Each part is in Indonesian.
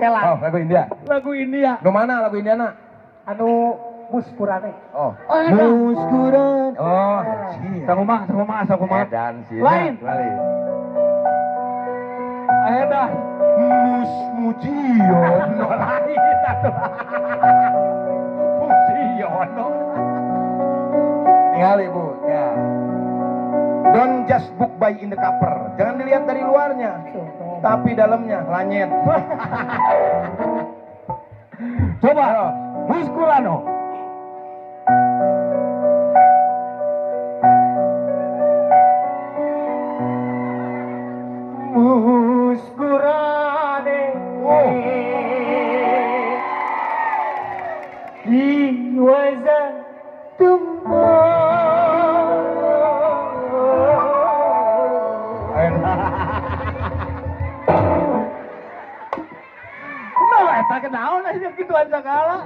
Kela. Oh, lagu India. Lagu India. Nu mana lagu Indiana? Anu Muspurane. Oh. Muskuran. Oh, Sakumaha. Edan sih. Lain. Ayeuna Mujiono. lain atuh. Musiono. Ningali Bu, ya. Don't just book by in the cover. Jangan dilihat dari luarnya, tapi dalamnya lanyet. Coba. Muskulano. Muskurane. He was a Nah, eta kenaon asa gituan sagala.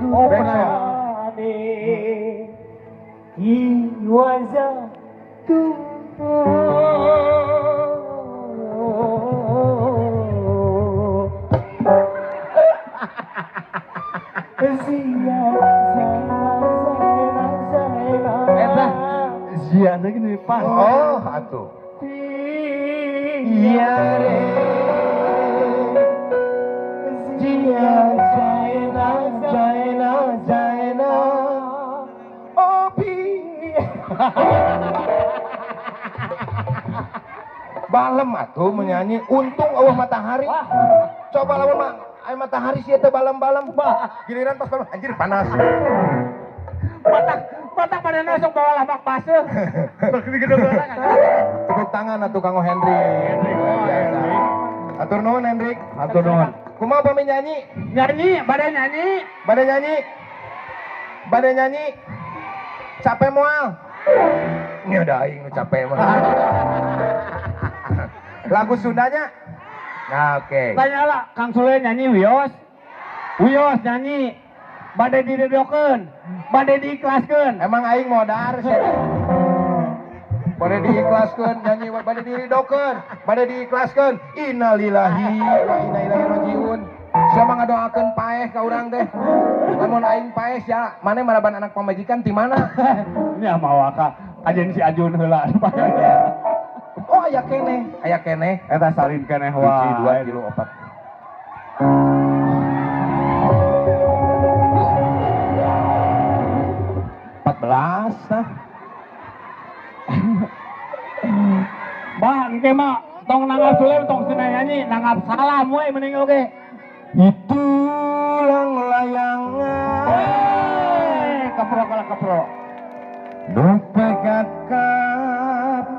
Oh, pernah. He was a Zia lagi nih pas. Oh, atuh. Iya re. Zia Zaina. Opi. Balem atuh menyanyi. Untung eueuh matahari. Coba lamun mah aya matahari sih teh balem-balem. Giliran pas balem anjir panas. Matak pada nasok bawa lamak pasir. Tepuk tangan atuh Kang Hendrik. Atur nuhun Hendrik. Atur nuhun. Kumaha pami nyanyi? Nyanyi, pada nyanyi. Bade nyanyi. Capek moal. Ini udah aing nu capek mah. Lagu Sundanya? Nah, oke. Tanya lah, Kang Sule nyanyi Wios. Wios nyanyi. Bade diredokeun. Bade diikhlaskeun. Emang aing modar sih. Bade diikhlaskeun nyanyi bade diridokeun, bade diikhlaskeun. Innalillahi wa inna ilaihi rajiun. Siapa ngadoakeun paeh ka urang teh. Lamun aing paeh ya, mane maraban anak pamajikan ti mana? Ini amawa ka ajen si Ajun heula. Oh aya keneh. Eta salin keneh Hiji, wae. 2 kilo 4. Bah, engke mah tong nanggap Sule tong cenah nyanyi, nanggap salam we mending oge. Itulang layangan. Kepro. Nupegat kapakan.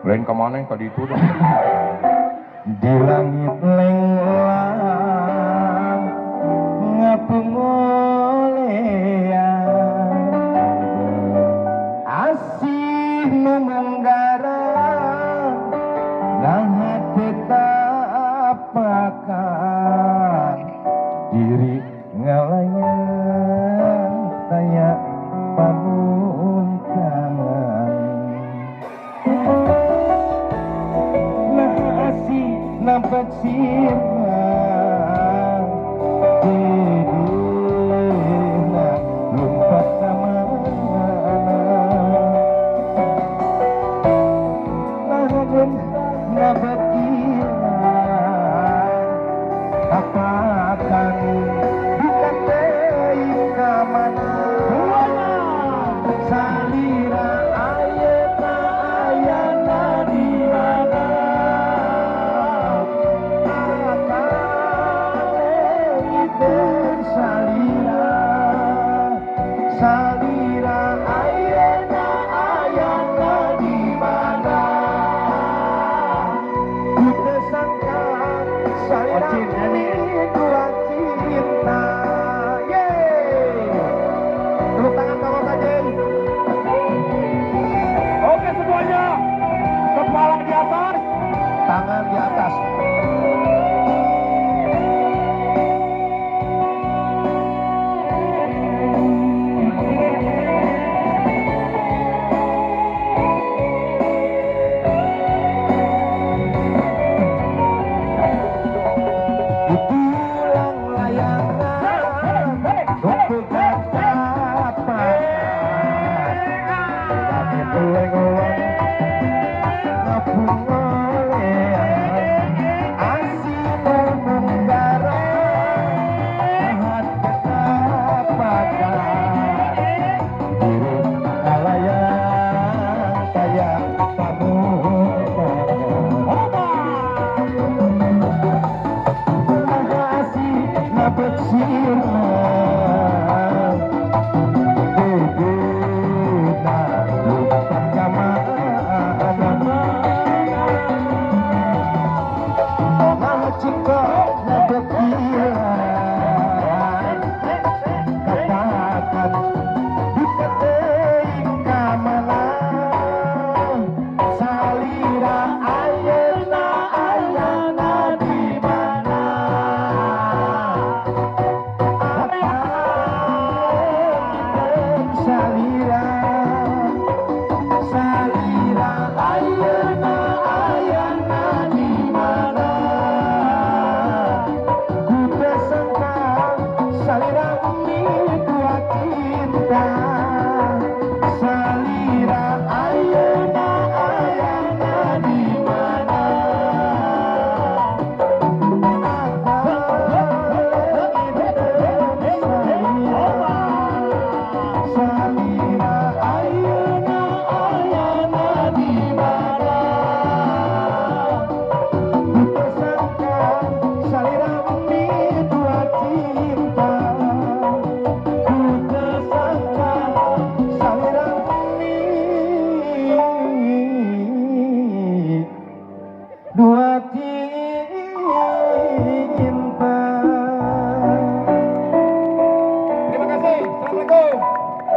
Lain kemana yang tadi itu dong? Di langit lenglang ngapungolean asih nu menggarang nahat tetapakan diri ngalayang taya pamungkangan nasi nampak sirna dedina lumpat sama nahajen nabat ilang kapakan bukan teing kamana salira ayeta ayana di mana salira ayana ayana di mana oleh ngapung